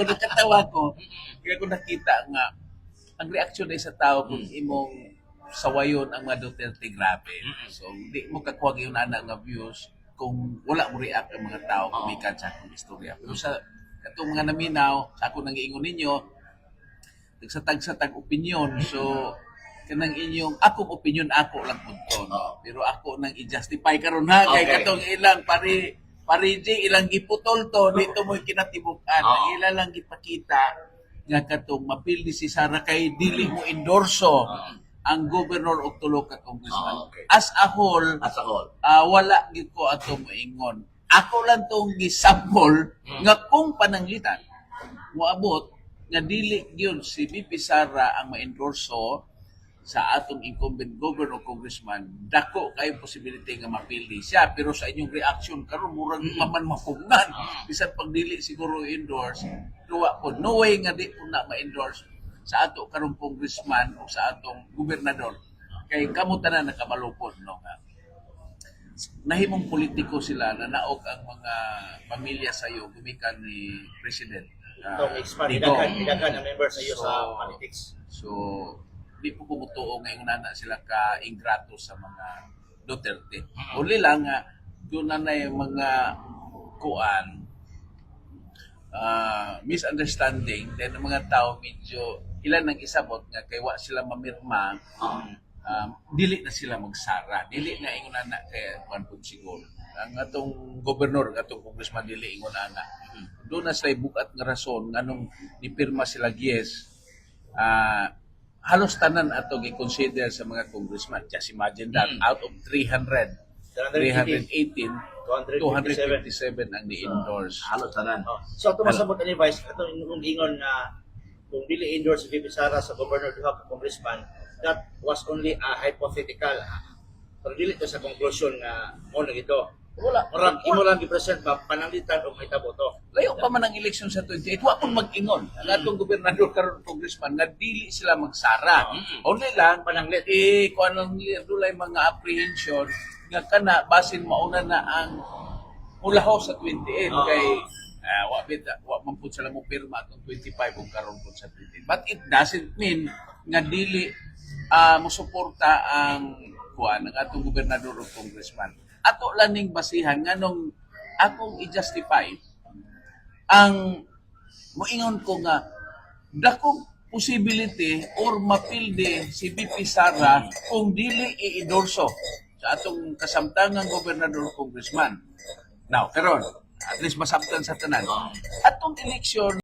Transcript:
nakatawa ko. Kaya ko nakita nga, ang reaksyon na sa tao kung imong sawayon ang mga Duterte, grabe. So, hindi mo kakuha yung nga views kung wala mo react ang mga tao kumikan sa akong istorya. Pero sa katong mga naminaw, sa ako nang iingon ninyo, nagsatag-satag opinion. So, kanang inyong akong opinion ako lang punto, no? Pero ako nang i-justify karon ha kay katong ilang pariji ilang giputol to dito mo kinatibukan ang ilang lang gipakita nga katong mapildi si Sara kay dili mo endorso ang gobernador og tulo ka congressman. As a whole, wala gid ko ato moingon. Ako lang tong gisample nga kung pananglitan moabot nga dili gyud si VP Sara ang ma-endorso sa atong incumbent governor o congressman, dako kay posibility nga mapili siya. Pero sa inyong reaction karon murag maman mapugnan. Bisan pag dili siguro endorse, duwa po no way nga di po na ma-endorse sa ato karong congressman o sa atong gobernador. Kay kamo tanan nakamalupod no nga. Nahimong politiko sila na naog ang mga pamilya sa iyo gumikan ni President. Idagan ang member sa iyo sa politics. So, di po kumutuo ngayon na sila ka-ingrato sa mga Duterte. Uli lang nga, doon na yung mga kuan, misunderstanding, then ang mga tao medyo, ilan ang isabot nga, kaya wa sila mamirma, dili na sila magsara. Dili na ingon na kaya kuan po siguro. Ang atong gobernador, atong congressman, dili ingon na. Doon na sila bukat nga rason, anong nipirma sila yes, halos tanan ato gi-consider sa mga congressman. Just imagine that, out of 318, 257 ang ni-endorse. Halos tanan. So, ito masabot ni Vice, ito yung ingon na kung dili endorse si VP Sara sa governor duha ka congressman, that was only a hypothetical. Pero dili to sa conclusion nga mo na ito. Wala. Marang imo lang gi-present ba pananglitan o mahitabo to. Layo pa man ang eleksyon sa 28, wa pun mag-ingon. Ang atong gobernador karon congressman nga dili sila magsara. Only lang Pananglit. kuan lang dulay mga apprehension nga kana basin mauna na ang ulaho sa 28 kay wa man pud sila mo pirma atong 25 ug karon pud sa 28. But it doesn't mean nga dili mosuporta ang kuan ang atong gobernador o congressman. Ato lang ning basihan nganong akong i-justify ang moingon ko nga dakong possibility or mapilde si VP Sara kung dili i-endorso sa atong kasamtangang gobernador congressman. Now, karon at least masabtan sa tanan. Atong eleksyon